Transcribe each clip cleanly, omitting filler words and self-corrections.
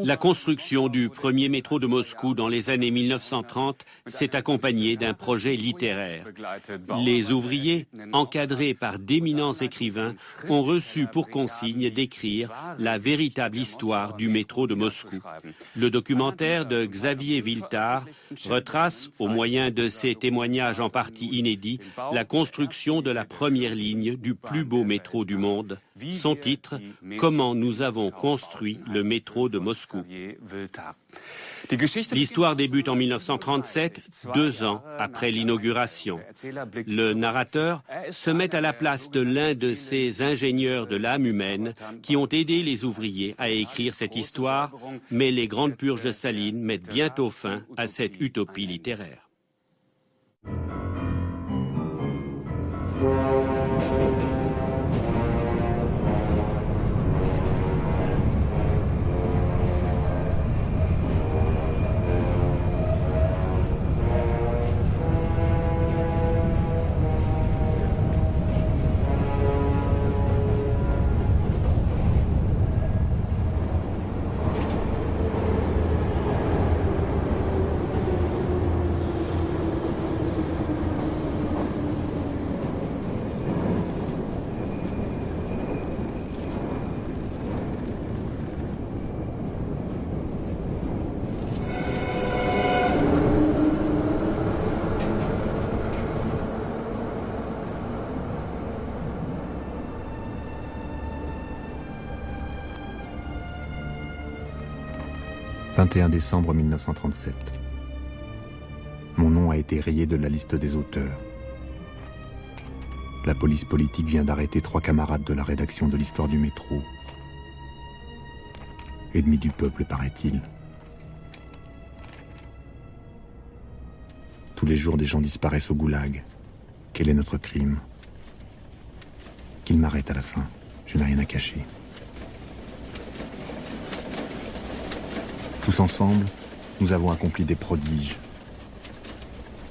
La construction du premier métro de Moscou dans les années 1930 s'est accompagnée d'un projet littéraire. Les ouvriers, encadrés par d'éminents écrivains, ont reçu pour consigne d'écrire la véritable histoire du métro de Moscou. Le documentaire de Xavier Viltard retrace, au moyen de ses témoignages en partie inédits, la construction de la première ligne du plus beau métro du monde. Son titre, Comment nous avons construit le métro de Moscou. L'histoire débute en 1937, 2 ans après l'inauguration. Le narrateur se met à la place de l'un de ces ingénieurs de l'âme humaine qui ont aidé les ouvriers à écrire cette histoire, mais les grandes purges de Staline mettent bientôt fin à cette utopie littéraire. « 21 décembre 1937. Mon nom a été rayé de la liste des auteurs. La police politique vient d'arrêter 3 camarades de la rédaction de l'histoire du métro. Ennemis du peuple, paraît-il. Tous les jours, des gens disparaissent au goulag. Quel est notre crime? Qu'ils m'arrêtent à la fin. Je n'ai rien à cacher. Tous ensemble, nous avons accompli des prodiges.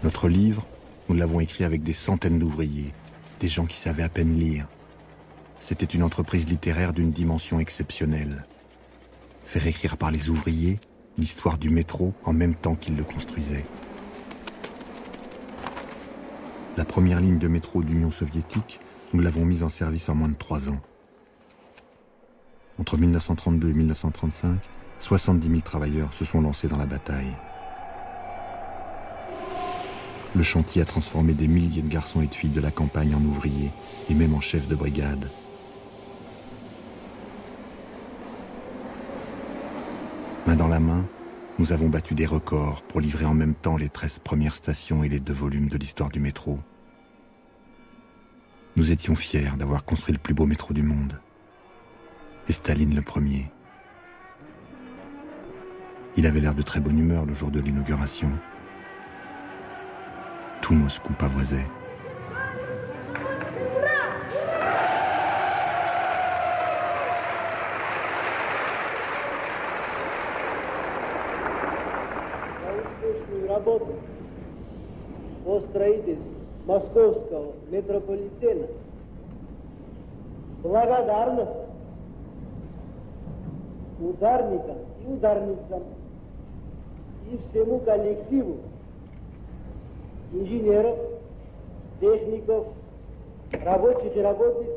Notre livre, nous l'avons écrit avec des centaines d'ouvriers, des gens qui savaient à peine lire. C'était une entreprise littéraire d'une dimension exceptionnelle. Faire écrire par les ouvriers l'histoire du métro en même temps qu'ils le construisaient. La première ligne de métro d'Union soviétique, nous l'avons mise en service en moins de 3 ans. Entre 1932 et 1935, 70 000 travailleurs se sont lancés dans la bataille. Le chantier a transformé des milliers de garçons et de filles de la campagne en ouvriers et même en chefs de brigade. Main dans la main, nous avons battu des records pour livrer en même temps les 13 premières stations et les 2 volumes de l'histoire du métro. Nous étions fiers d'avoir construit le plus beau métro du monde. Et Staline le premier. Il avait l'air de très bonne humeur le jour de l'inauguration. Tout Moscou pavoisait. По строительству московского метрополитена благодарность ударникам и ударницам и всему коллективу инженеров, техников, рабочих и работниц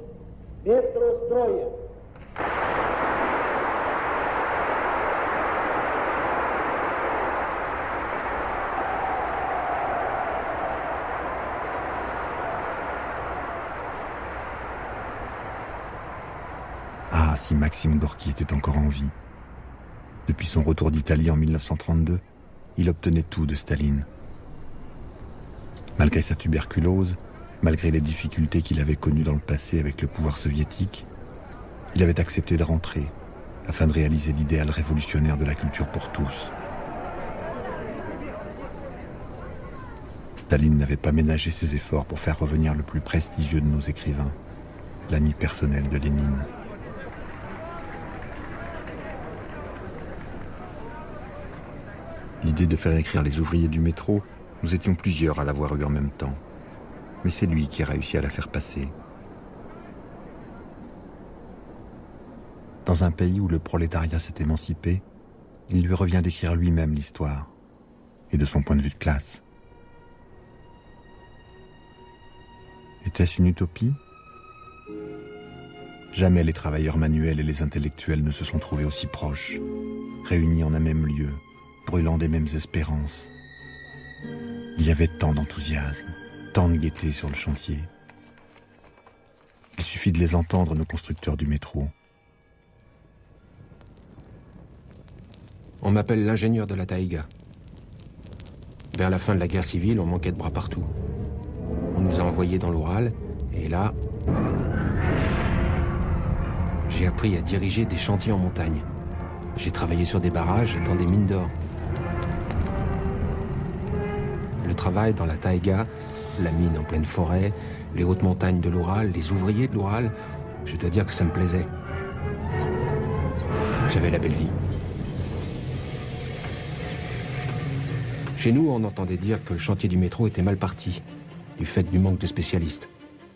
метростроя. Ah, si Maxime Gorky était encore en vie. Depuis son retour d'Italie en 1932, il obtenait tout de Staline. Malgré sa tuberculose, malgré les difficultés qu'il avait connues dans le passé avec le pouvoir soviétique, il avait accepté de rentrer afin de réaliser l'idéal révolutionnaire de la culture pour tous. Staline n'avait pas ménagé ses efforts pour faire revenir le plus prestigieux de nos écrivains, l'ami personnel de Lénine. L'idée de faire écrire les ouvriers du métro, nous étions plusieurs à l'avoir eue en même temps. Mais c'est lui qui a réussi à la faire passer. Dans un pays où le prolétariat s'est émancipé, il lui revient d'écrire lui-même l'histoire, et de son point de vue de classe. Était-ce une utopie ? Jamais les travailleurs manuels et les intellectuels ne se sont trouvés aussi proches, réunis en un même lieu, brûlant des mêmes espérances. Il y avait tant d'enthousiasme, tant de gaieté sur le chantier. Il suffit de les entendre, nos constructeurs du métro. On m'appelle l'ingénieur de la taïga. Vers la fin de la guerre civile, on manquait de bras partout. On nous a envoyés dans l'Oural, et là, j'ai appris à diriger des chantiers en montagne. J'ai travaillé sur des barrages et dans des mines d'or. Le travail dans la taïga, la mine en pleine forêt, les hautes montagnes de l'Oural, les ouvriers de l'Oural, je dois dire que ça me plaisait. J'avais la belle vie. Chez nous, on entendait dire que le chantier du métro était mal parti, du fait du manque de spécialistes.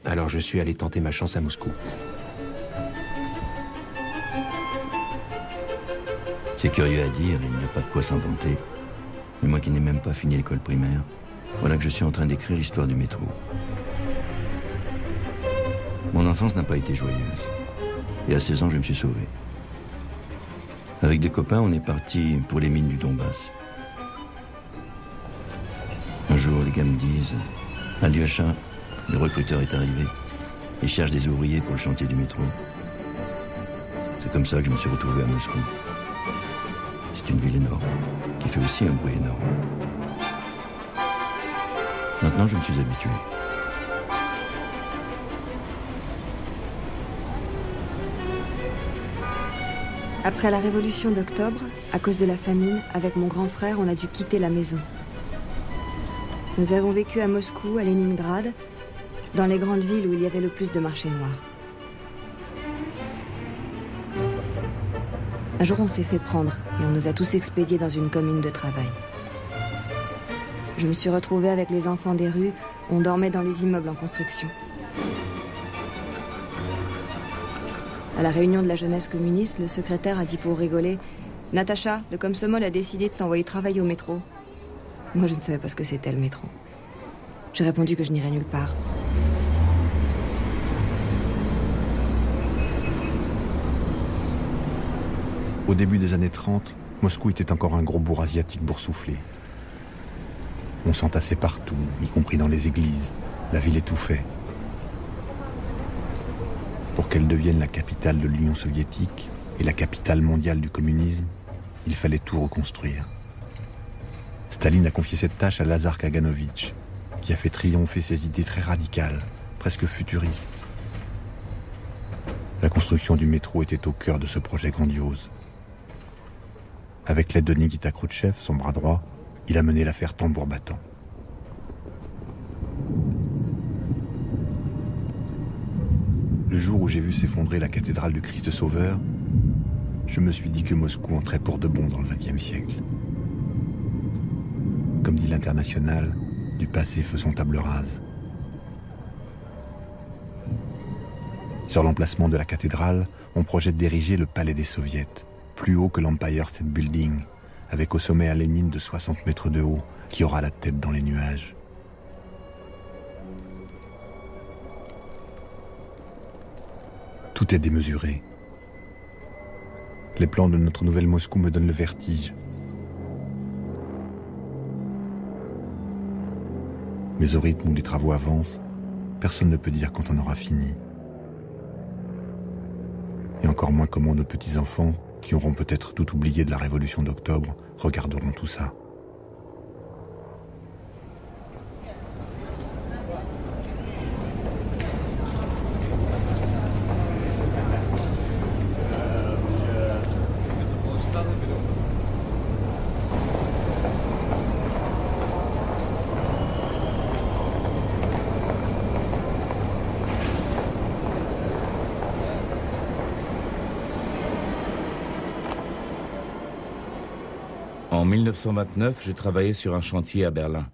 Alors je suis allé tenter ma chance à Moscou. C'est curieux à dire, il n'y a pas de quoi s'inventer. Mais moi qui n'ai même pas fini l'école primaire, voilà que je suis en train d'écrire l'histoire du métro. Mon enfance n'a pas été joyeuse. Et à 16 ans, je me suis sauvé. Avec des copains, on est parti pour les mines du Donbass. Un jour, les gars me disent « Alyosha, le recruteur est arrivé. Il cherche des ouvriers pour le chantier du métro. » C'est comme ça que je me suis retrouvé à Moscou. C'est une ville énorme, qui fait aussi un bruit énorme. Maintenant, je me suis habitué. Après la révolution d'octobre, à cause de la famine, avec mon grand frère, on a dû quitter la maison. Nous avons vécu à Moscou, à Leningrad, dans les grandes villes où il y avait le plus de marchés noirs. Un jour, on s'est fait prendre et on nous a tous expédiés dans une commune de travail. Je me suis retrouvée avec les enfants des rues, on dormait dans les immeubles en construction. À la réunion de la jeunesse communiste, le secrétaire a dit pour rigoler « Natacha, le Komsomol a décidé de t'envoyer travailler au métro. » Moi, je ne savais pas ce que c'était le métro. J'ai répondu que je n'irais nulle part. Au début des années 30, Moscou était encore un gros bourg asiatique boursouflé. On s'entassait partout, y compris dans les églises. La ville étouffait. Pour qu'elle devienne la capitale de l'Union soviétique et la capitale mondiale du communisme, il fallait tout reconstruire. Staline a confié cette tâche à Lazar Kaganovitch, qui a fait triompher ses idées très radicales, presque futuristes. La construction du métro était au cœur de ce projet grandiose. Avec l'aide de Nikita Khrouchtchev, son bras droit, il a mené l'affaire tambour battant. Le jour où j'ai vu s'effondrer la cathédrale du Christ Sauveur, je me suis dit que Moscou entrait pour de bon dans le XXe siècle. Comme dit l'Internationale, du passé faisons table rase. Sur l'emplacement de la cathédrale, on projette d'ériger le palais des soviets, plus haut que l'Empire State Building, avec au sommet un Lénine de 60 mètres de haut, qui aura la tête dans les nuages. Tout est démesuré. Les plans de notre nouvelle Moscou me donnent le vertige. Mais au rythme où les travaux avancent, personne ne peut dire quand on aura fini. Et encore moins comment nos petits-enfants, qui auront peut-être tout oublié de la révolution d'octobre, regarderont tout ça. En 1929, je travaillais sur un chantier à Berlin.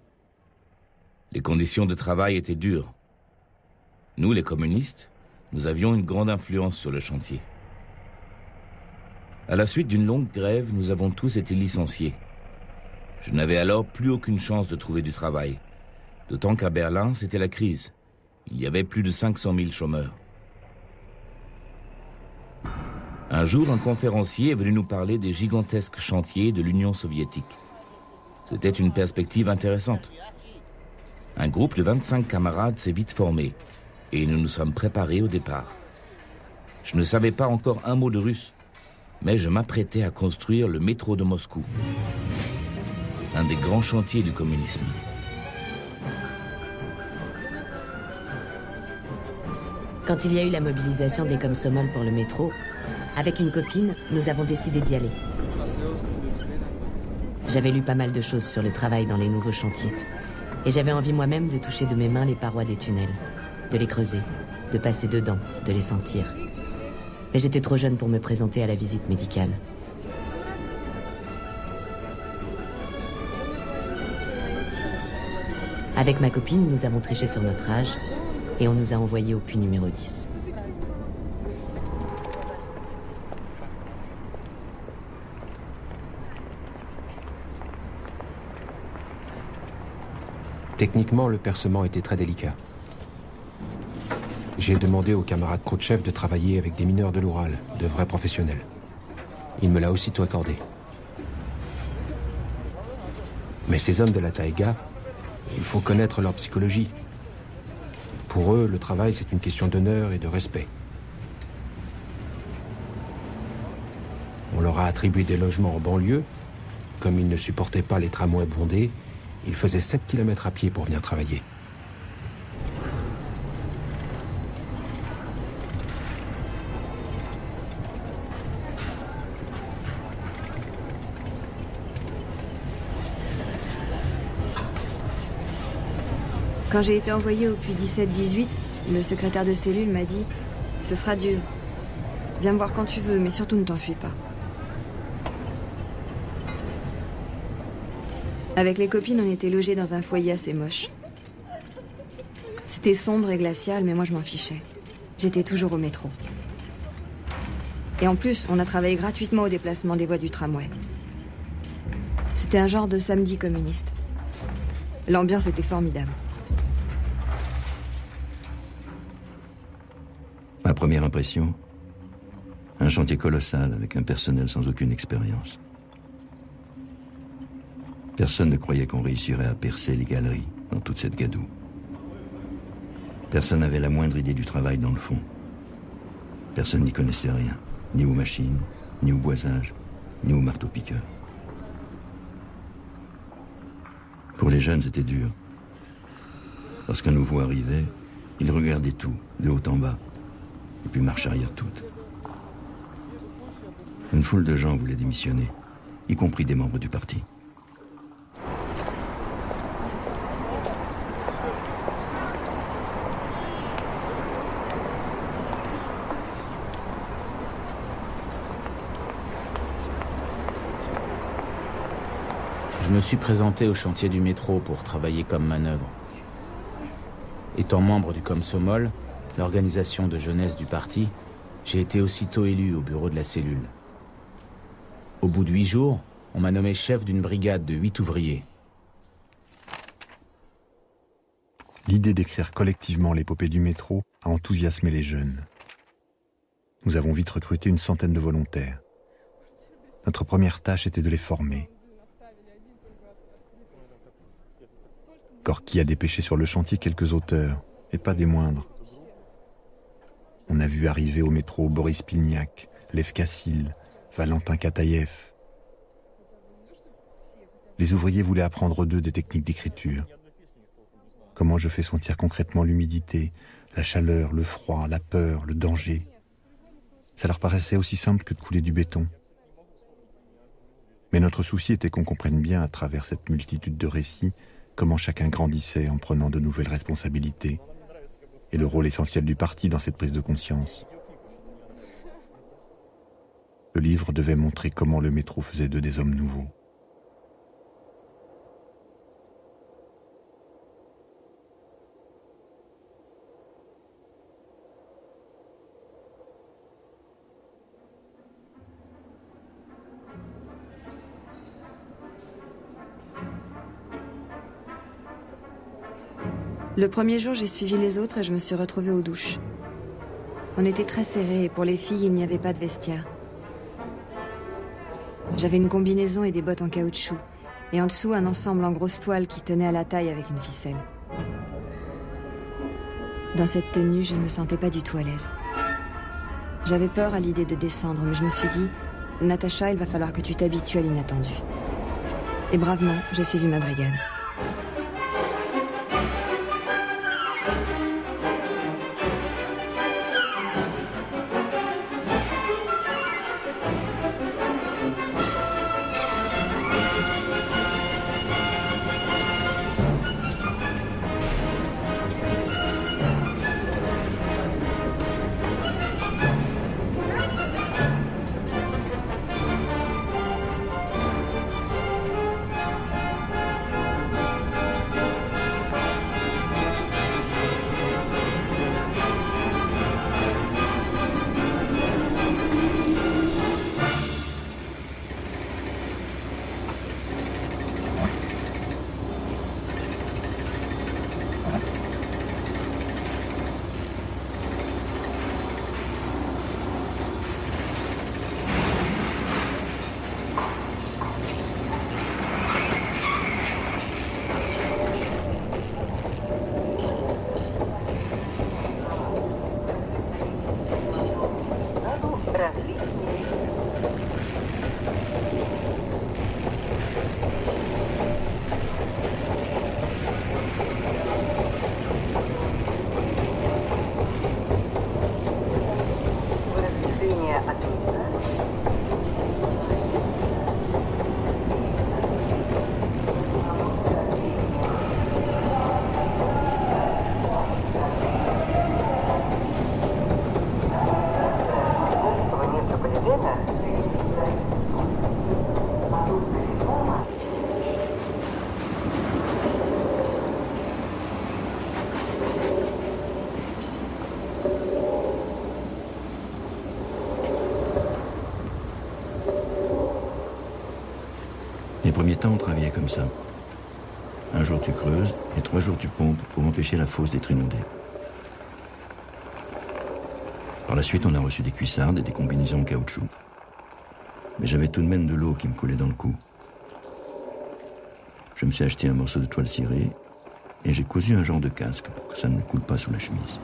Les conditions de travail étaient dures. Nous, les communistes, nous avions une grande influence sur le chantier. À la suite d'une longue grève, nous avons tous été licenciés. Je n'avais alors plus aucune chance de trouver du travail. D'autant qu'à Berlin, c'était la crise. Il y avait plus de 500 000 chômeurs. Un jour, un conférencier est venu nous parler des gigantesques chantiers de l'Union soviétique. C'était une perspective intéressante. Un groupe de 25 camarades s'est vite formé et nous nous sommes préparés au départ. Je ne savais pas encore un mot de russe, mais je m'apprêtais à construire le métro de Moscou, un des grands chantiers du communisme. Quand il y a eu la mobilisation des Komsomol pour le métro, avec une copine, nous avons décidé d'y aller. J'avais lu pas mal de choses sur le travail dans les nouveaux chantiers. Et j'avais envie moi-même de toucher de mes mains les parois des tunnels, de les creuser, de passer dedans, de les sentir. Mais j'étais trop jeune pour me présenter à la visite médicale. Avec ma copine, nous avons triché sur notre âge et on nous a envoyés au puits numéro 10. Techniquement, le percement était très délicat. J'ai demandé au camarade Khrouchtchev de travailler avec des mineurs de l'Oural, de vrais professionnels. Il me l'a aussitôt accordé. Mais ces hommes de la taïga, il faut connaître leur psychologie. Pour eux, le travail, c'est une question d'honneur et de respect. On leur a attribué des logements en banlieue. Comme ils ne supportaient pas les tramways bondés, ils faisaient 7 km à pied pour venir travailler. Quand j'ai été envoyée au puits 17-18, le secrétaire de cellule m'a dit « Ce sera dur. Viens me voir quand tu veux, mais surtout ne t'enfuis pas. » Avec les copines, on était logés dans un foyer assez moche. C'était sombre et glacial, mais moi je m'en fichais. J'étais toujours au métro. Et en plus, on a travaillé gratuitement au déplacement des voies du tramway. C'était un genre de samedi communiste. L'ambiance était formidable. Ma première impression, un chantier colossal avec un personnel sans aucune expérience. Personne ne croyait qu'on réussirait à percer les galeries dans toute cette gadoue. Personne n'avait la moindre idée du travail dans le fond. Personne n'y connaissait rien, ni aux machines, ni au boisage, ni au marteau-piqueur. Pour les jeunes, c'était dur. Lorsqu'un nouveau arrivait, il regardait tout, de haut en bas, et puis marche arrière toute. Une foule de gens voulaient démissionner, y compris des membres du parti. Je me suis présenté au chantier du métro pour travailler comme manœuvre. Étant membre du Komsomol, l'organisation de jeunesse du parti, j'ai été aussitôt élu au bureau de la cellule. Au bout de 8 jours, on m'a nommé chef d'une brigade de 8 ouvriers. L'idée d'écrire collectivement l'épopée du métro a enthousiasmé les jeunes. Nous avons vite recruté une centaine de volontaires. Notre première tâche était de les former. Gorky a dépêché sur le chantier quelques auteurs, et pas des moindres. On a vu arriver au métro Boris Pilniak, Lev Kassil, Valentin Kataïev. Les ouvriers voulaient apprendre d'eux des techniques d'écriture. Comment je fais sentir concrètement l'humidité, la chaleur, le froid, la peur, le danger. Ça leur paraissait aussi simple que de couler du béton. Mais notre souci était qu'on comprenne bien à travers cette multitude de récits comment chacun grandissait en prenant de nouvelles responsabilités et le rôle essentiel du parti dans cette prise de conscience. Le livre devait montrer comment le métro faisait d'eux des hommes nouveaux. Le premier jour, j'ai suivi les autres et je me suis retrouvée aux douches. On était très serrés et pour les filles, il n'y avait pas de vestiaire. J'avais une combinaison et des bottes en caoutchouc. Et en dessous, un ensemble en grosse toile qui tenait à la taille avec une ficelle. Dans cette tenue, je ne me sentais pas du tout à l'aise. J'avais peur à l'idée de descendre, mais je me suis dit, Natacha, il va falloir que tu t'habitues à l'inattendu. Et bravement, j'ai suivi ma brigade. Les premiers temps, on travaillait comme ça. Un jour tu creuses et 3 jours tu pompes pour empêcher la fosse d'être inondée. Par la suite, on a reçu des cuissardes et des combinaisons en caoutchouc. Mais j'avais tout de même de l'eau qui me coulait dans le cou. Je me suis acheté un morceau de toile cirée et j'ai cousu un genre de casque pour que ça ne me coule pas sous la chemise.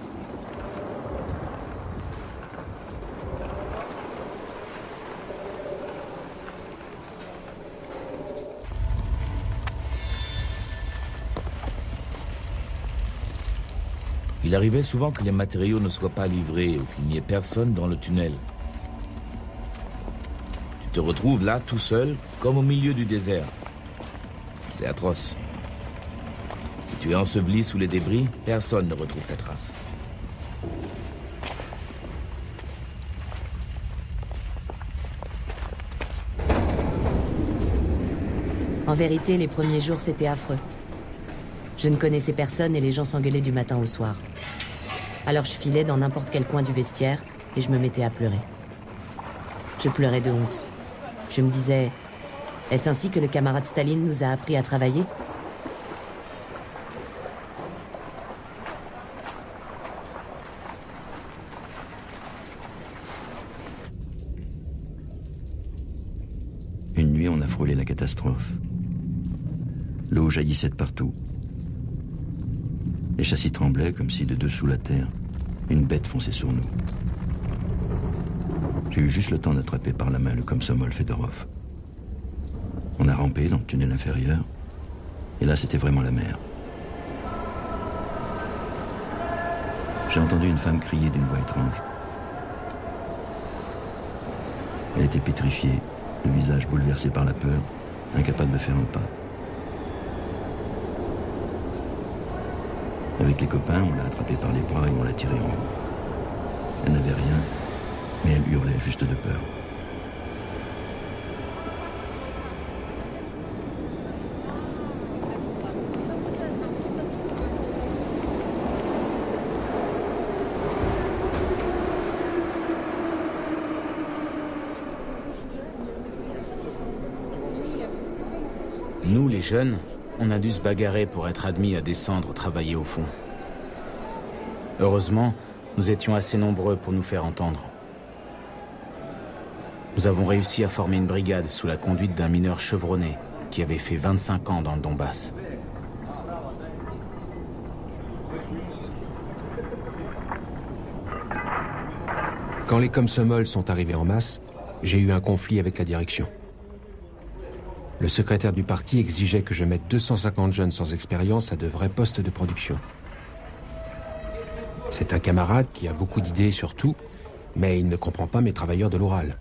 Il arrivait souvent que les matériaux ne soient pas livrés ou qu'il n'y ait personne dans le tunnel. Tu te retrouves là, tout seul, comme au milieu du désert. C'est atroce. Si tu es enseveli sous les débris, personne ne retrouve ta trace. En vérité, les premiers jours, c'était affreux. Je ne connaissais personne et les gens s'engueulaient du matin au soir. Alors je filais dans n'importe quel coin du vestiaire et je me mettais à pleurer. Je pleurais de honte. Je me disais, est-ce ainsi que le camarade Staline nous a appris à travailler ? Une nuit, on a frôlé la catastrophe. L'eau jaillissait de partout. Les châssis tremblaient comme si de dessous la terre, une bête fonçait sur nous. J'ai eu juste le temps d'attraper par la main le Komsomol Fedorov. On a rampé dans le tunnel inférieur, et là c'était vraiment la mer. J'ai entendu une femme crier d'une voix étrange. Elle était pétrifiée, le visage bouleversé par la peur, incapable de faire un pas. Avec les copains, on l'a attrapée par les bras et on l'a tirée en haut. Elle n'avait rien, mais elle hurlait juste de peur. Nous, les jeunes, on a dû se bagarrer pour être admis à descendre travailler au fond. Heureusement, nous étions assez nombreux pour nous faire entendre. Nous avons réussi à former une brigade sous la conduite d'un mineur chevronné qui avait fait 25 ans dans le Donbass. Quand les Komsomol sont arrivés en masse, j'ai eu un conflit avec la direction. Le secrétaire du parti exigeait que je mette 250 jeunes sans expérience à de vrais postes de production. C'est un camarade qui a beaucoup d'idées sur tout, mais il ne comprend pas mes travailleurs de l'Oural.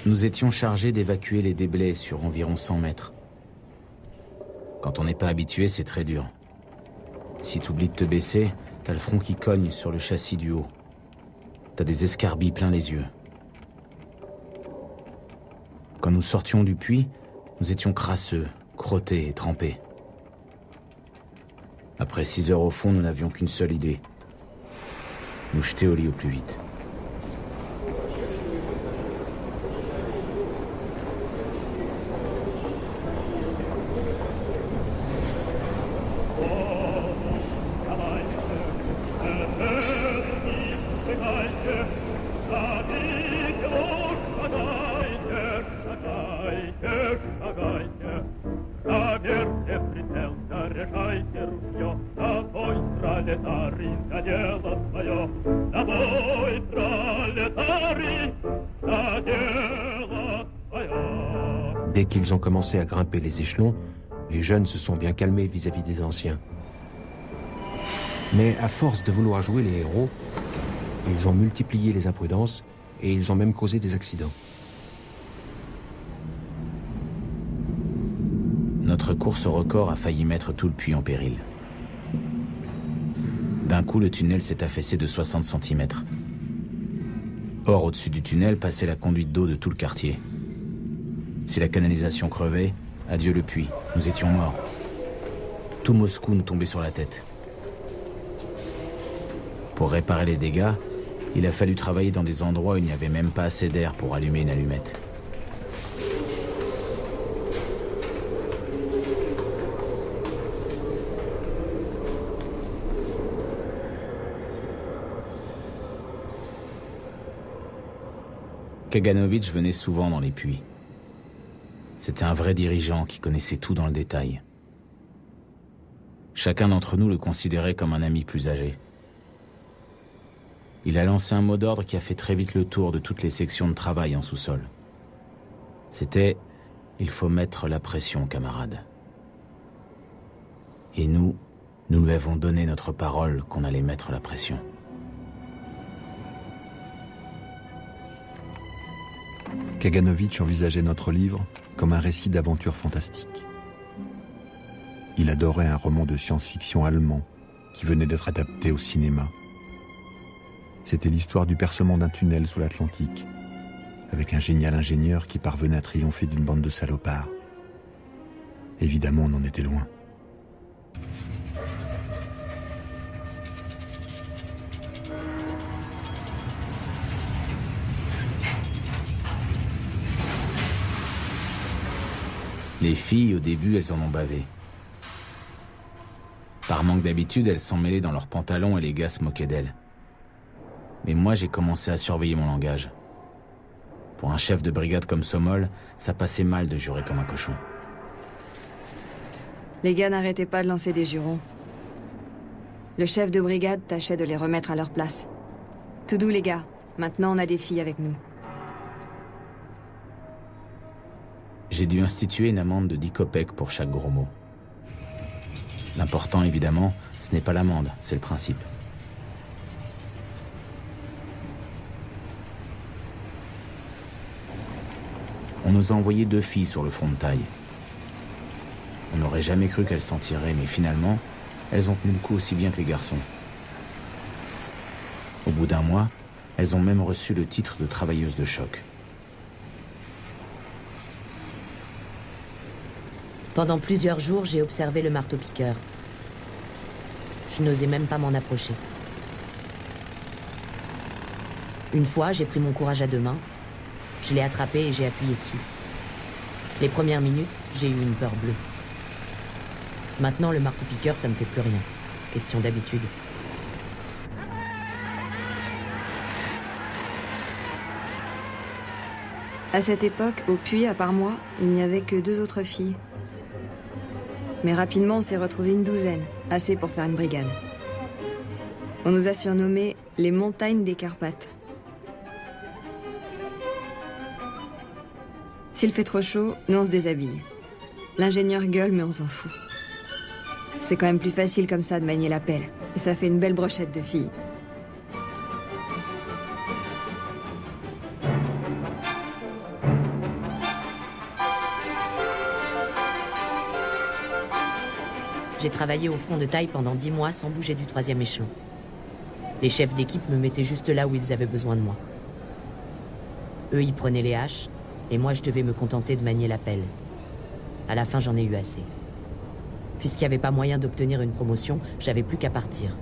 Nous étions chargés d'évacuer les déblais sur environ 100 mètres. Quand on n'est pas habitué, c'est très dur. Si t'oublies de te baisser, t'as le front qui cogne sur le châssis du haut. T'as des escarbilles plein les yeux. Quand nous sortions du puits, nous étions crasseux, crottés et trempés. Après 6 heures au fond, nous n'avions qu'une seule idée. Nous jeter au lit au plus vite. Dès qu'ils ont commencé à grimper les échelons, les jeunes se sont bien calmés vis-à-vis des anciens. Mais à force de vouloir jouer les héros, ils ont multiplié les imprudences et ils ont même causé des accidents. Notre course au record a failli mettre tout le puits en péril. D'un coup, le tunnel s'est affaissé de 60 cm. Or, au-dessus du tunnel passait la conduite d'eau de tout le quartier. Si la canalisation crevait, adieu le puits, nous étions morts. Tout Moscou nous tombait sur la tête. Pour réparer les dégâts, il a fallu travailler dans des endroits où il n'y avait même pas assez d'air pour allumer une allumette. Kaganovitch venait souvent dans les puits. C'était un vrai dirigeant qui connaissait tout dans le détail. Chacun d'entre nous le considérait comme un ami plus âgé. Il a lancé un mot d'ordre qui a fait très vite le tour de toutes les sections de travail en sous-sol. C'était « Il faut mettre la pression, camarades ». Et nous lui avons donné notre parole qu'on allait mettre la pression. Kaganovitch envisageait notre livre comme un récit d'aventure fantastique. Il adorait un roman de science-fiction allemand qui venait d'être adapté au cinéma. C'était l'histoire du percement d'un tunnel sous l'Atlantique, avec un génial ingénieur qui parvenait à triompher d'une bande de salopards. Évidemment, on en était loin. Les filles, au début, elles en ont bavé. Par manque d'habitude, elles s'en mêlaient dans leurs pantalons et les gars se moquaient d'elles. Mais moi, j'ai commencé à surveiller mon langage. Pour un chef de brigade comme Somol, ça passait mal de jurer comme un cochon. Les gars n'arrêtaient pas de lancer des jurons. Le chef de brigade tâchait de les remettre à leur place. Tout doux, les gars. Maintenant, on a des filles avec nous. J'ai dû instituer une amende de 10 kopecks pour chaque gros mot. L'important, évidemment, ce n'est pas l'amende, c'est le principe. On nous a envoyé 2 filles sur le front de taille. On n'aurait jamais cru qu'elles s'en tireraient, mais finalement, elles ont tenu le coup aussi bien que les garçons. Au bout d'un mois, Elles ont même reçu le titre de travailleuses de choc. Pendant plusieurs jours, j'ai observé le marteau-piqueur. Je n'osais même pas m'en approcher. Une fois, j'ai pris mon courage à deux mains, je l'ai attrapé et j'ai appuyé dessus. Les premières minutes, j'ai eu une peur bleue. Maintenant, le marteau-piqueur, ça me fait plus rien. Question d'habitude. À cette époque, au puits, à part moi, il n'y avait que 2 autres filles. Mais rapidement, on s'est retrouvés une douzaine, assez pour faire une brigade. On nous a surnommés les montagnes des Carpates. S'il fait trop chaud, nous on se déshabille. L'ingénieur gueule, mais on s'en fout. C'est quand même plus facile comme ça de manier la pelle. Et ça fait une belle brochette de filles. J'ai travaillé au front de taille pendant 10 mois sans bouger du 3e échelon. Les chefs d'équipe me mettaient juste là où ils avaient besoin de moi. Eux, ils prenaient les haches, et moi, je devais me contenter de manier la pelle. À la fin, j'en ai eu assez. Puisqu'il n'y avait pas moyen d'obtenir une promotion, j'avais plus qu'à partir.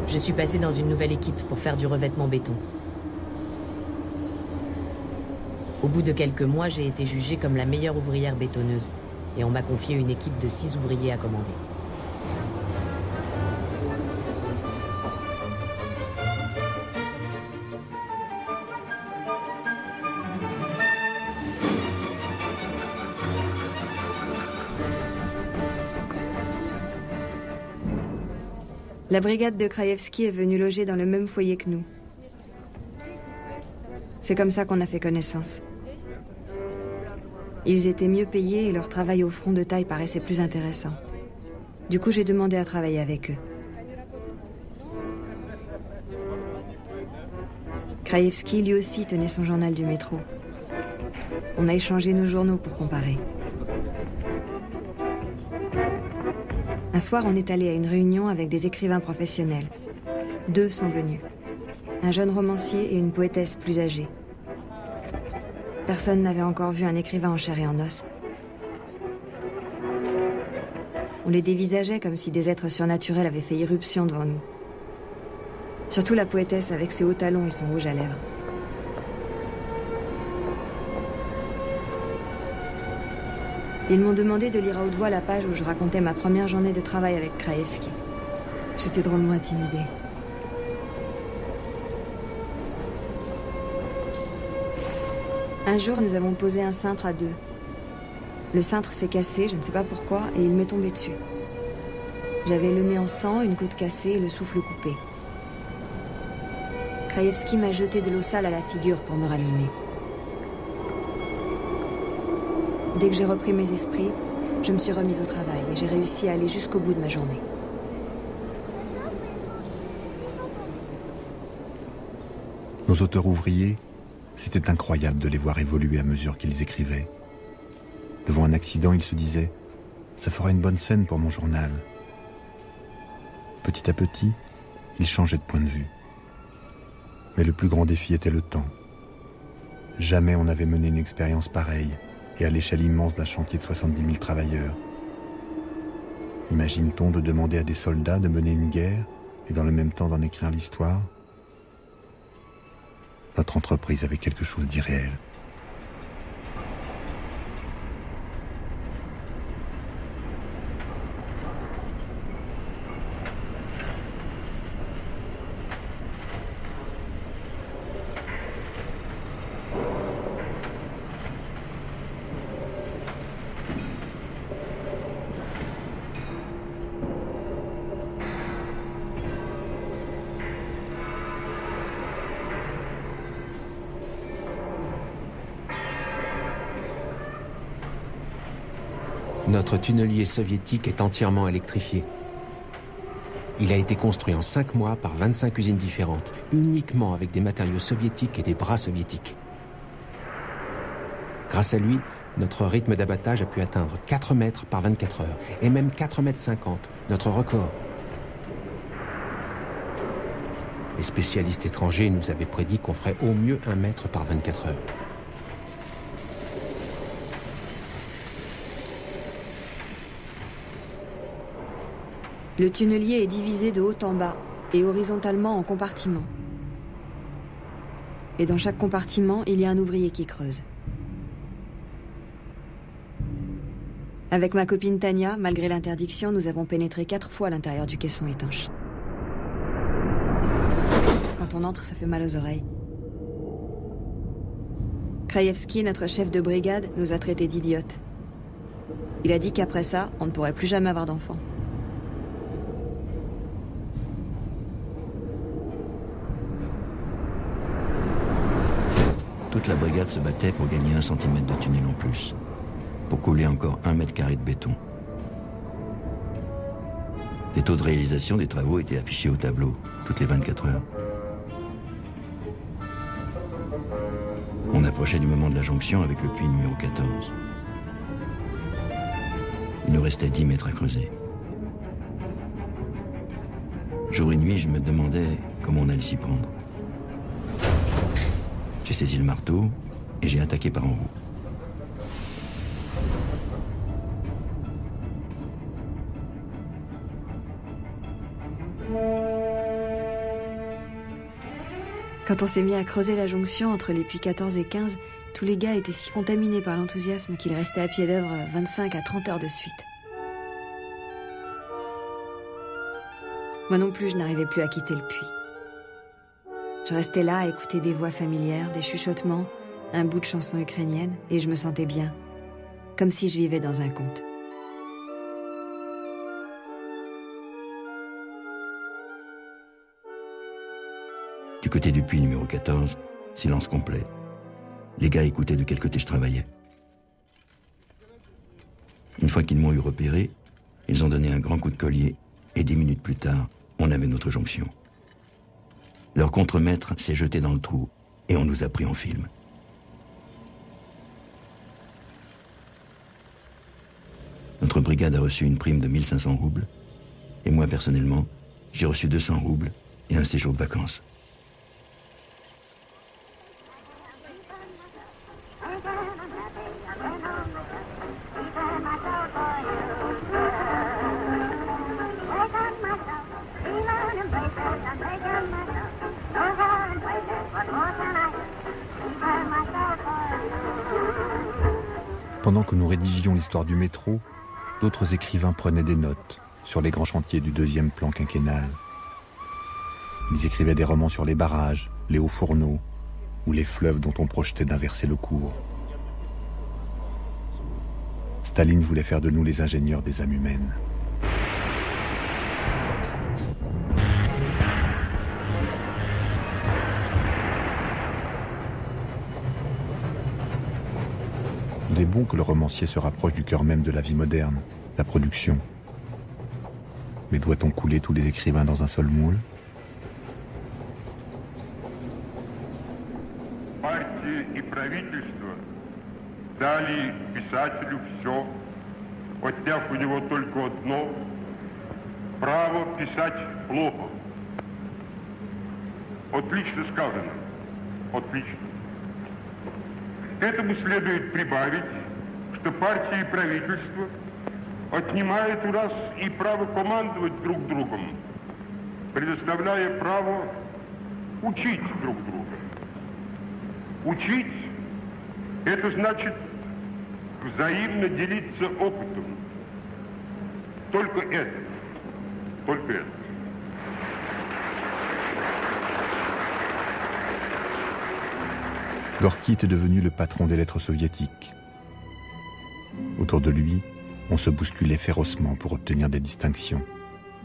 Je suis passé dans une nouvelle équipe pour faire du revêtement béton. Au bout de quelques mois, j'ai été jugée comme la meilleure ouvrière bétonneuse, et on m'a confié une équipe de 6 ouvriers à commander. La brigade de Kraïevski est venue loger dans le même foyer que nous. C'est comme ça qu'on a fait connaissance. Ils étaient mieux payés et leur travail au front de taille paraissait plus intéressant. Du coup, j'ai demandé à travailler avec eux. Kraïevski, lui aussi, tenait son journal du métro. On a échangé nos journaux pour comparer. Un soir, on est allé à une réunion avec des écrivains professionnels. 2 sont venus. Un jeune romancier et une poétesse plus âgée. Personne n'avait encore vu un écrivain en chair et en os. On les dévisageait comme si des êtres surnaturels avaient fait irruption devant nous. Surtout la poétesse avec ses hauts talons et son rouge à lèvres. Ils m'ont demandé de lire à haute voix la page où je racontais ma première journée de travail avec Kraïevski. J'étais drôlement intimidée. Un jour, nous avons posé un cintre à 2. Le cintre s'est cassé, je ne sais pas pourquoi, et il m'est tombé dessus. J'avais le nez en sang, une côte cassée et le souffle coupé. Kraïevski m'a jeté de l'eau sale à la figure pour me ranimer. Dès que j'ai repris mes esprits, je me suis remise au travail et j'ai réussi à aller jusqu'au bout de ma journée. Nos auteurs ouvriers, c'était incroyable de les voir évoluer à mesure qu'ils écrivaient. Devant un accident, ils se disaient « ça fera une bonne scène pour mon journal ». Petit à petit, ils changeaient de point de vue. Mais le plus grand défi était le temps. Jamais on n'avait mené une expérience pareille, et à l'échelle immense d'un chantier de 70 000 travailleurs. Imagine-t-on de demander à des soldats de mener une guerre et dans le même temps d'en écrire l'histoire? Notre entreprise avait quelque chose d'irréel. Notre tunnelier soviétique est entièrement électrifié. Il a été construit en 5 mois par 25 usines différentes, uniquement avec des matériaux soviétiques et des bras soviétiques. Grâce à lui, notre rythme d'abattage a pu atteindre 4 mètres par 24 heures, et même 4,50 mètres, notre record. Les spécialistes étrangers nous avaient prédit qu'on ferait au mieux 1 mètre par 24 heures. Le tunnelier est divisé de haut en bas et horizontalement en compartiments. Et dans chaque compartiment, il y a un ouvrier qui creuse. Avec ma copine Tania, malgré l'interdiction, nous avons pénétré 4 fois à l'intérieur du caisson étanche. Quand on entre, ça fait mal aux oreilles. Krajewski, notre chef de brigade, nous a traités d'idiotes. Il a dit qu'après ça, on ne pourrait plus jamais avoir d'enfants. Toute la brigade se battait pour gagner 1 centimètre de tunnel en plus, pour couler encore 1 mètre carré de béton. Les taux de réalisation des travaux étaient affichés au tableau, toutes les 24 heures. On approchait du moment de la jonction avec le puits numéro 14. Il nous restait 10 mètres à creuser. Jour et nuit, je me demandais comment on allait s'y prendre. J'ai saisi le marteau et j'ai attaqué par en haut. Quand on s'est mis à creuser la jonction entre les puits 14 et 15, tous les gars étaient si contaminés par l'enthousiasme qu'ils restaient à pied d'œuvre 25 à 30 heures de suite. Moi non plus, je n'arrivais plus à quitter le puits. Je restais là à écouter des voix familières, des chuchotements, un bout de chanson ukrainienne, et je me sentais bien, comme si je vivais dans un conte. Du côté du puits numéro 14, silence complet. Les gars écoutaient de quel côté je travaillais. Une fois qu'ils m'ont eu repéré, ils ont donné un grand coup de collier, et 10 minutes plus tard, on avait notre jonction. Leur contremaître s'est jeté dans le trou et on nous a pris en film. Notre brigade a reçu une prime de 1500 roubles et moi personnellement, j'ai reçu 200 roubles et un séjour de vacances. Pendant que nous rédigions l'histoire du métro, d'autres écrivains prenaient des notes sur les grands chantiers du 2e plan quinquennal. Ils écrivaient des romans sur les barrages, les hauts fourneaux ou les fleuves dont on projetait d'inverser le cours. Staline voulait faire de nous les ingénieurs des âmes humaines. Il est bon que le romancier se rapproche du cœur même de la vie moderne, la production. Mais doit-on couler tous les écrivains dans un seul moule ? Партии и правительство дали писателю все, отняв у него только одно – право писать плохо. Отлично сказано. Отлично. К этому следует прибавить, что партии и правительство отнимают у нас и право командовать друг другом, предоставляя право учить друг друга. Учить – это значит взаимно делиться опытом. Только это. Только это. Gorky était devenu le patron des lettres soviétiques. Autour de lui, on se bousculait férocement pour obtenir des distinctions,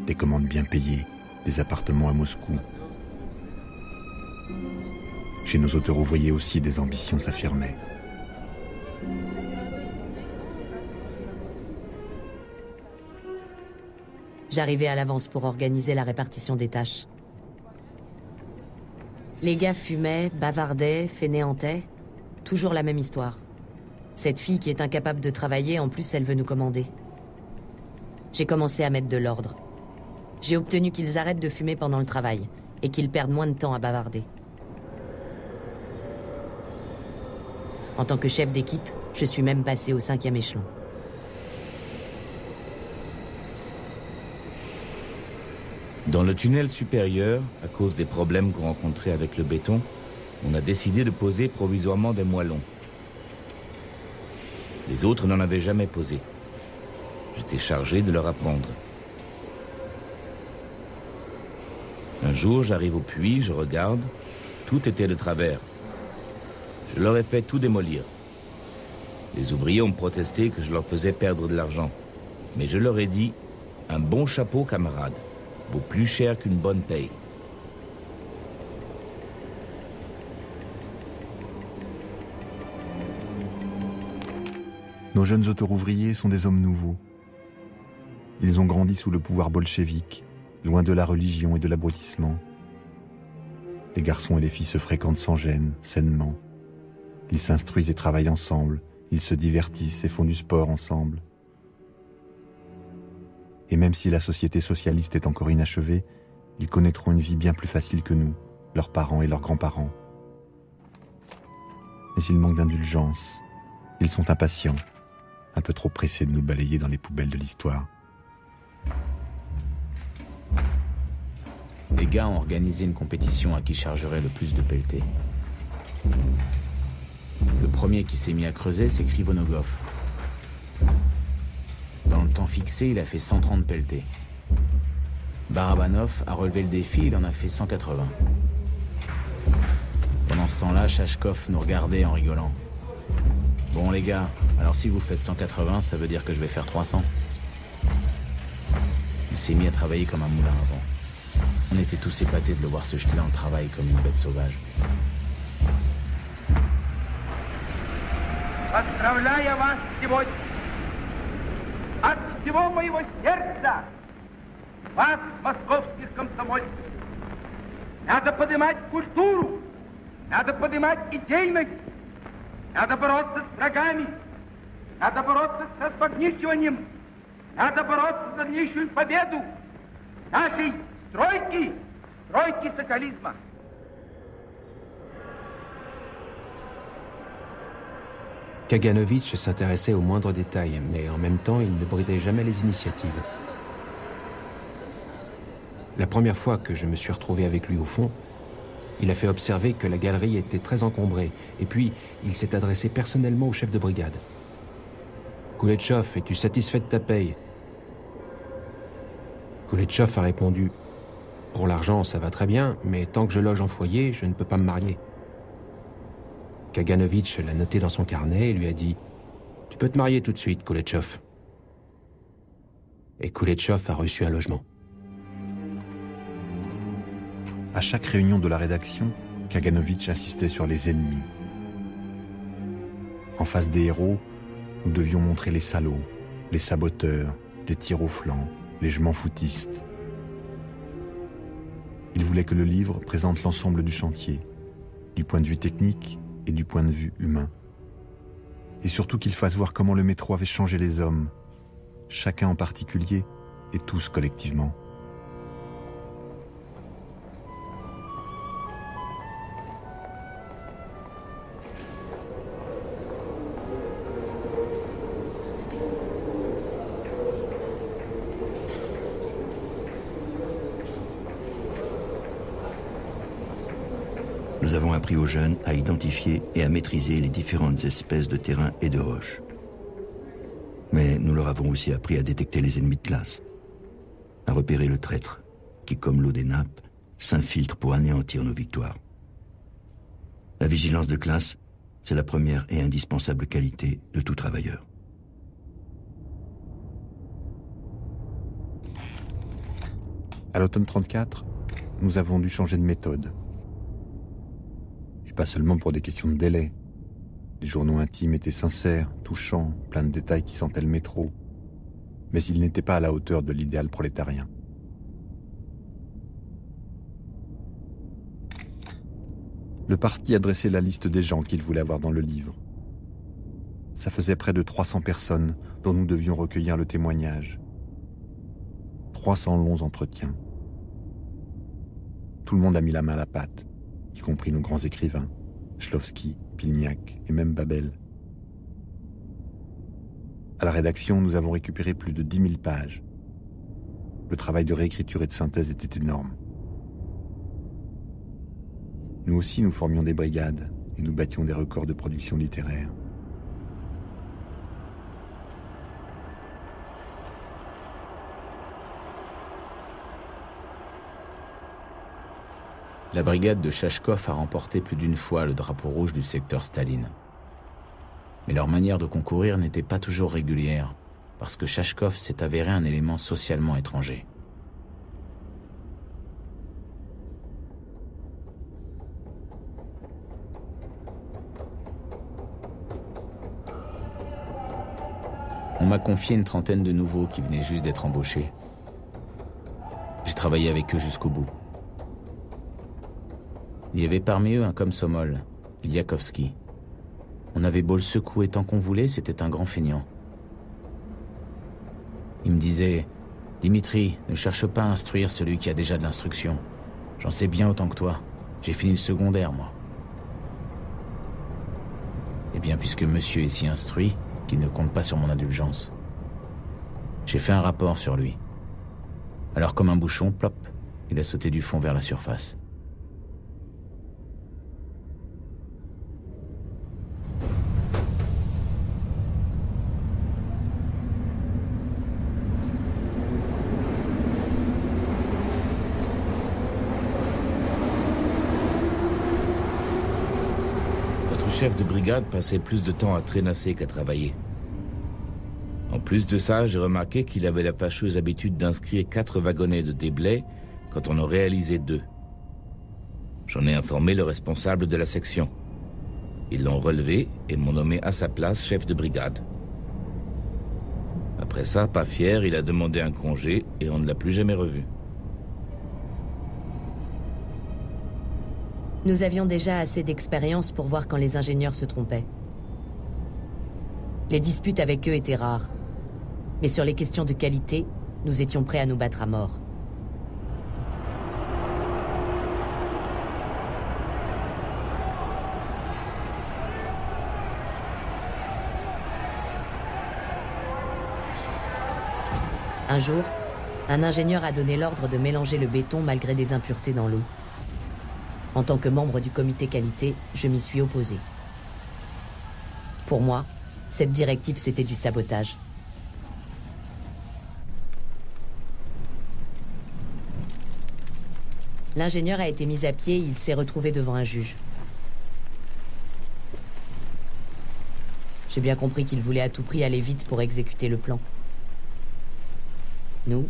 des commandes bien payées, des appartements à Moscou. Chez nos auteurs ouvriers aussi, des ambitions s'affirmaient. J'arrivais à l'avance pour organiser la répartition des tâches. Les gars fumaient, bavardaient, fainéantaient. Toujours la même histoire. Cette fille qui est incapable de travailler, en plus elle veut nous commander. J'ai commencé à mettre de l'ordre. J'ai obtenu qu'ils arrêtent de fumer pendant le travail. et qu'ils perdent moins de temps à bavarder. En tant que chef d'équipe, je suis même passé au 5e échelon. Dans le tunnel supérieur, à cause des problèmes qu'on rencontrait avec le béton, on a décidé de poser provisoirement des moellons. Les autres n'en avaient jamais posé. J'étais chargé de leur apprendre. Un jour, j'arrive au puits, je regarde, tout était de travers. Je leur ai fait tout démolir. Les ouvriers ont protesté que je leur faisais perdre de l'argent. Mais je leur ai dit, un bon chapeau, camarade, vaut plus cher qu'une bonne paye. Nos jeunes auteurs-ouvriers sont des hommes nouveaux. Ils ont grandi sous le pouvoir bolchevique, loin de la religion et de l'abrutissement. Les garçons et les filles se fréquentent sans gêne, sainement. Ils s'instruisent et travaillent ensemble, ils se divertissent et font du sport ensemble. Et même si la société socialiste est encore inachevée, ils connaîtront une vie bien plus facile que nous, leurs parents et leurs grands-parents. Mais ils manquent d'indulgence, ils sont impatients, un peu trop pressés de nous balayer dans les poubelles de l'histoire. Les gars ont organisé une compétition à qui chargerait le plus de pelletés. Le premier qui s'est mis à creuser, c'est Krivonogov. Dans le temps fixé, il a fait 130 pelletés. Barabanov a relevé le défi, il en a fait 180. Pendant ce temps-là, Chachkov nous regardait en rigolant. Bon les gars, alors si vous faites 180, ça veut dire que je vais faire 300. Il s'est mis à travailler comme un moulin à vent. On était tous épatés de le voir se jeter dans le travail comme une bête sauvage. Поздравляю вас сегодня от всего моего сердца, вас, московских комсомольцев. Надо поднимать культуру, надо поднимать идейность, надо бороться с врагами, надо бороться с распогничиванием, надо бороться за дальнейшую победу нашей стройки социализма. Kaganovitch s'intéressait aux moindres détails, mais en même temps, il ne bridait jamais les initiatives. La première fois que je me suis retrouvé avec lui au fond, il a fait observer que la galerie était très encombrée, et puis il s'est adressé personnellement au chef de brigade. « Kouletchov, es-tu satisfait de ta paye ?» Kouletchov a répondu « Pour l'argent, ça va très bien, mais tant que je loge en foyer, je ne peux pas me marier. » Kaganovitch l'a noté dans son carnet et lui a dit « Tu peux te marier tout de suite, Kouletchov. » Et Kouletchov a reçu un logement. À chaque réunion de la rédaction, Kaganovitch insistait sur les ennemis. En face des héros, nous devions montrer les salauds, les saboteurs, les tirs au flanc, les je m'en foutistes. Il voulait que le livre présente l'ensemble du chantier, du point de vue technique et du point de vue humain. Et surtout qu'il fasse voir comment le métro avait changé les hommes, chacun en particulier et tous collectivement. Nous avons appris aux jeunes à identifier et à maîtriser les différentes espèces de terrains et de roches. Mais nous leur avons aussi appris à détecter les ennemis de classe, à repérer le traître qui, comme l'eau des nappes, s'infiltre pour anéantir nos victoires. La vigilance de classe, c'est la première et indispensable qualité de tout travailleur. À l'automne 34, nous avons dû changer de méthode. Et pas seulement pour des questions de délai. Les journaux intimes étaient sincères, touchants, pleins de détails qui sentaient le métro. Mais ils n'étaient pas à la hauteur de l'idéal prolétarien. Le parti a dressé la liste des gens qu'il voulait avoir dans le livre. Ça faisait près de 300 personnes dont nous devions recueillir le témoignage. 300 longs entretiens. Tout le monde a mis la main à la pâte, y compris nos grands écrivains, Shklovsky, Pilniak et même Babel. À la rédaction, nous avons récupéré plus de 10 000 pages. Le travail de réécriture et de synthèse était énorme. Nous aussi, nous formions des brigades et nous battions des records de production littéraire. La brigade de Chachkov a remporté plus d'une fois le drapeau rouge du secteur Staline. Mais leur manière de concourir n'était pas toujours régulière, parce que Chachkov s'est avéré un élément socialement étranger. On m'a confié une trentaine de nouveaux qui venaient juste d'être embauchés. J'ai travaillé avec eux jusqu'au bout. Il y avait parmi eux un komsomol, Liakovski. On avait beau le secouer tant qu'on voulait, c'était un grand feignant. Il me disait « Dimitri, ne cherche pas à instruire celui qui a déjà de l'instruction. J'en sais bien autant que toi. J'ai fini le secondaire, moi. » Eh bien, puisque monsieur est si instruit, qu'il ne compte pas sur mon indulgence. J'ai fait un rapport sur lui. Alors, comme un bouchon, plop, il a sauté du fond vers la surface. Le chef de brigade passait plus de temps à traînasser qu'à travailler. En plus de ça, j'ai remarqué qu'il avait la fâcheuse habitude d'inscrire 4 wagonnets de déblais quand on en réalisait 2. J'en ai informé le responsable de la section. Ils l'ont relevé et m'ont nommé à sa place chef de brigade. Après ça, pas fier, il a demandé un congé et on ne l'a plus jamais revu. Nous avions déjà assez d'expérience pour voir quand les ingénieurs se trompaient. Les disputes avec eux étaient rares. Mais sur les questions de qualité, nous étions prêts à nous battre à mort. Un jour, un ingénieur a donné l'ordre de mélanger le béton malgré des impuretés dans l'eau. En tant que membre du comité qualité, je m'y suis opposé. Pour moi, cette directive, c'était du sabotage. L'ingénieur a été mis à pied et il s'est retrouvé devant un juge. J'ai bien compris qu'il voulait à tout prix aller vite pour exécuter le plan. Nous,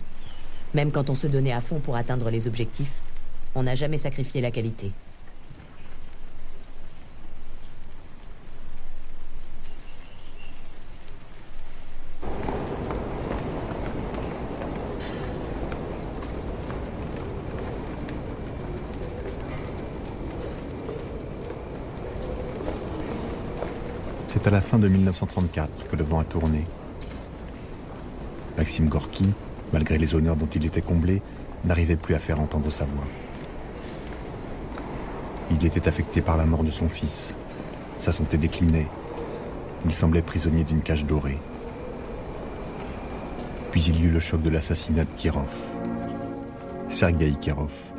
même quand on se donnait à fond pour atteindre les objectifs, on n'a jamais sacrifié la qualité. C'est à la fin de 1934 que le vent a tourné. Maxime Gorky, malgré les honneurs dont il était comblé, n'arrivait plus à faire entendre sa voix. Il était affecté par la mort de son fils. Sa santé déclinait. Il semblait prisonnier d'une cage dorée. Puis il y eut le choc de l'assassinat de Kirov. Sergueï Kirov,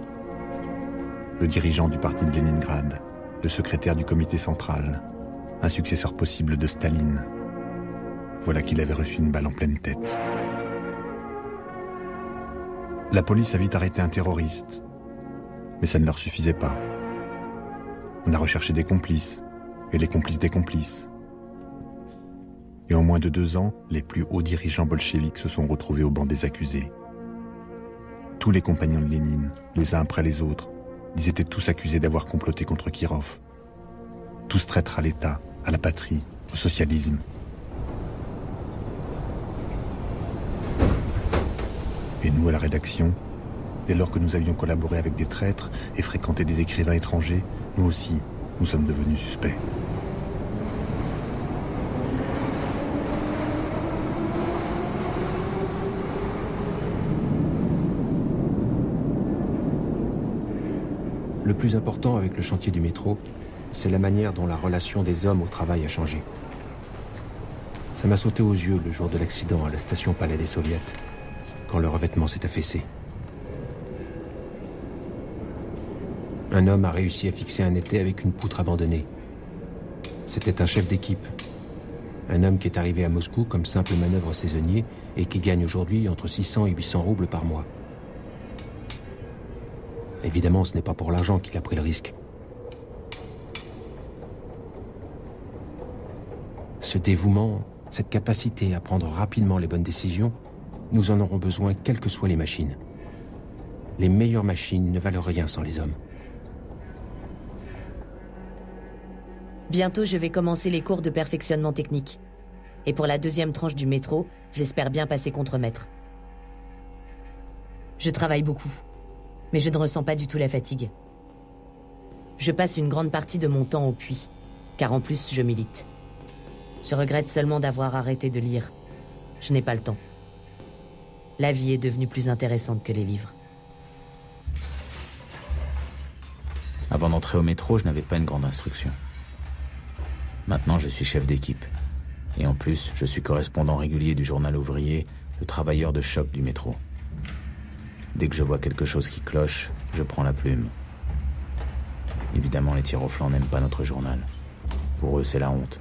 le dirigeant du parti de Leningrad, le secrétaire du comité central, un successeur possible de Staline. Voilà qu'il avait reçu une balle en pleine tête. La police a vite arrêté un terroriste, mais ça ne leur suffisait pas. On a recherché des complices, et les complices des complices. Et en moins de 2 ans, les plus hauts dirigeants bolcheviques se sont retrouvés au banc des accusés. Tous les compagnons de Lénine, les uns après les autres, ils étaient tous accusés d'avoir comploté contre Kirov. Tous traîtres à l'État, à la patrie, au socialisme. Et nous, à la rédaction, dès lors que nous avions collaboré avec des traîtres et fréquenté des écrivains étrangers, nous aussi, nous sommes devenus suspects. Le plus important avec le chantier du métro, c'est la manière dont la relation des hommes au travail a changé. Ça m'a sauté aux yeux le jour de l'accident à la station Palais des Soviets, quand le revêtement s'est affaissé. Un homme a réussi à fixer un étai avec une poutre abandonnée. C'était un chef d'équipe. Un homme qui est arrivé à Moscou comme simple manœuvre saisonnier et qui gagne aujourd'hui entre 600 et 800 roubles par mois. Évidemment, ce n'est pas pour l'argent qu'il a pris le risque. Ce dévouement, cette capacité à prendre rapidement les bonnes décisions, nous en aurons besoin quelles que soient les machines. Les meilleures machines ne valent rien sans les hommes. Bientôt, je vais commencer les cours de perfectionnement technique. Et pour la deuxième tranche du métro, j'espère bien passer contremaître. Je travaille beaucoup, mais je ne ressens pas du tout la fatigue. Je passe une grande partie de mon temps au puits, car en plus, je milite. Je regrette seulement d'avoir arrêté de lire. Je n'ai pas le temps. La vie est devenue plus intéressante que les livres. Avant d'entrer au métro, je n'avais pas une grande instruction. Maintenant, je suis chef d'équipe. Et en plus, je suis correspondant régulier du journal ouvrier, le travailleur de choc du métro. Dès que je vois quelque chose qui cloche, je prends la plume. Évidemment, les tirs au flanc n'aiment pas notre journal. Pour eux, c'est la honte.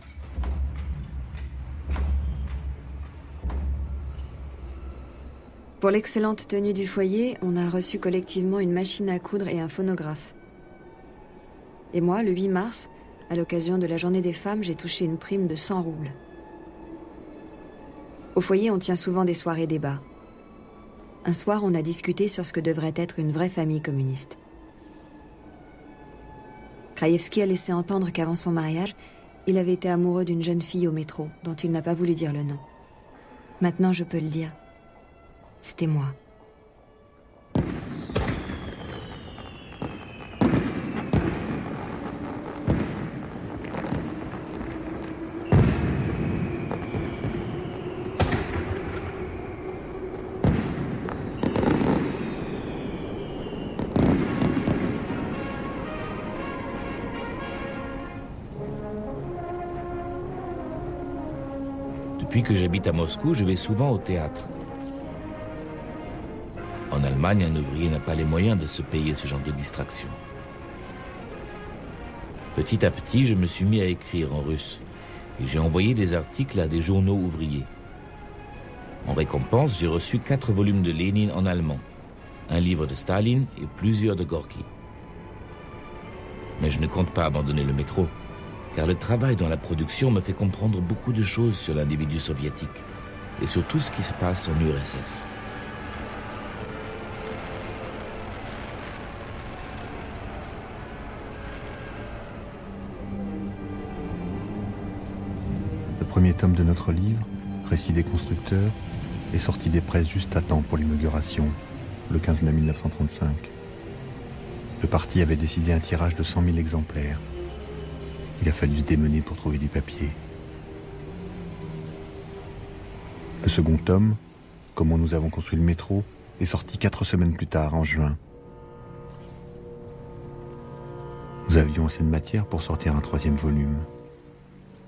Pour l'excellente tenue du foyer, on a reçu collectivement une machine à coudre et un phonographe. Et moi, le 8 mars, à l'occasion de la journée des femmes, j'ai touché une prime de 100 roubles. Au foyer, on tient souvent des soirées débats. Un soir, on a discuté sur ce que devrait être une vraie famille communiste. Kraïevski a laissé entendre qu'avant son mariage, il avait été amoureux d'une jeune fille au métro, dont il n'a pas voulu dire le nom. Maintenant, je peux le dire. C'était moi. Depuis que j'habite à Moscou, je vais souvent au théâtre. En Allemagne, un ouvrier n'a pas les moyens de se payer ce genre de distraction. Petit à petit, je me suis mis à écrire en russe et j'ai envoyé des articles à des journaux ouvriers. En récompense, j'ai reçu 4 volumes de Lénine en allemand, un livre de Staline et plusieurs de Gorky. Mais je ne compte pas abandonner le métro, car le travail dans la production me fait comprendre beaucoup de choses sur l'individu soviétique et sur tout ce qui se passe en URSS. Le premier tome de notre livre, Récit des constructeurs, est sorti des presses juste à temps pour l'inauguration, le 15 mai 1935. Le parti avait décidé un tirage de 100 000 exemplaires. Il a fallu se démener pour trouver du papier. Le second tome, Comment nous avons construit le métro, est sorti 4 semaines plus tard, en juin. Nous avions assez de matière pour sortir un 3e volume.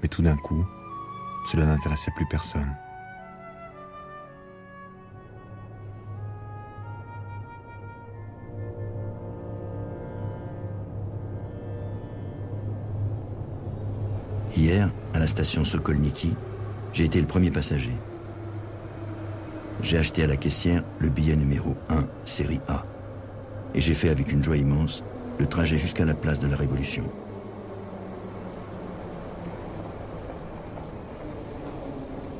Mais tout d'un coup, cela n'intéressait plus personne. Hier, à la station Sokolniki, j'ai été le premier passager. J'ai acheté à la caissière le billet numéro 1, série A. Et j'ai fait avec une joie immense le trajet jusqu'à la place de la Révolution.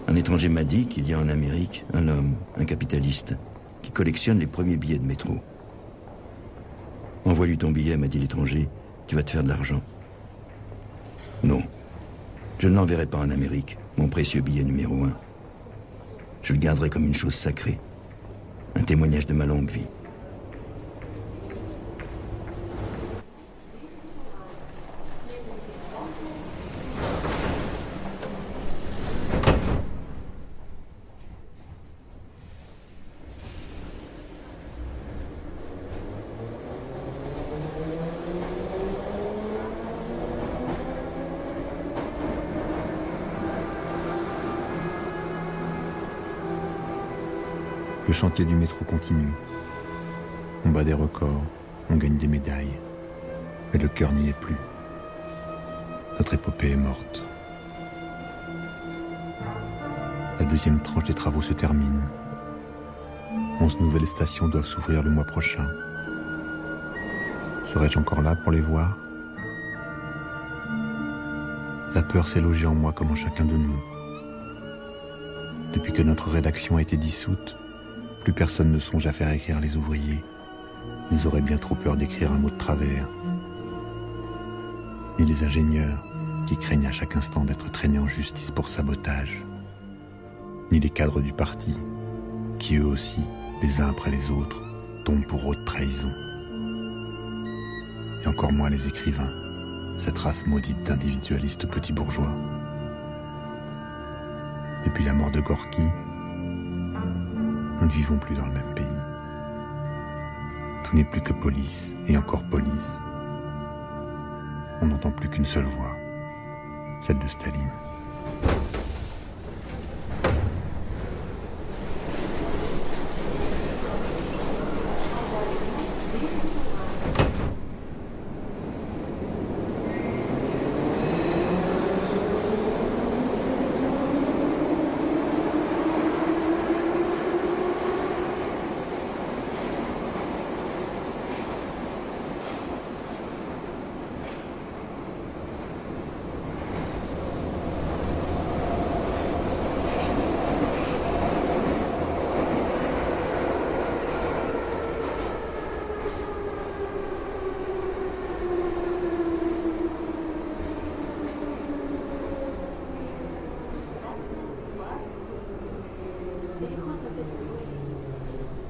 Un étranger m'a dit qu'il y a en Amérique un homme, un capitaliste, qui collectionne les premiers billets de métro. Envoie-lui ton billet, m'a dit l'étranger, tu vas te faire de l'argent. Non. Je ne l'enverrai pas en Amérique, mon précieux billet numéro 1. Je le garderai comme une chose sacrée, un témoignage de ma longue vie. Le chantier du métro continue. On bat des records, on gagne des médailles. Mais le cœur n'y est plus. Notre épopée est morte. La deuxième tranche des travaux se termine. 11 nouvelles stations doivent s'ouvrir le mois prochain. Serais-je encore là pour les voir? La peur s'est logée en moi comme en chacun de nous. Depuis que notre rédaction a été dissoute, plus personne ne songe à faire écrire les ouvriers. Ils auraient bien trop peur d'écrire un mot de travers. Ni les ingénieurs, qui craignent à chaque instant d'être traînés en justice pour sabotage. Ni les cadres du parti, qui eux aussi, les uns après les autres, tombent pour haute trahison. Et encore moins les écrivains, cette race maudite d'individualistes petits bourgeois. Depuis la mort de Gorky, nous ne vivons plus dans le même pays. Tout n'est plus que police, et encore police. On n'entend plus qu'une seule voix, celle de Staline.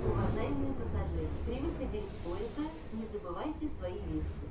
Уважаемые пассажиры, примите без поезда, не забывайте свои вещи.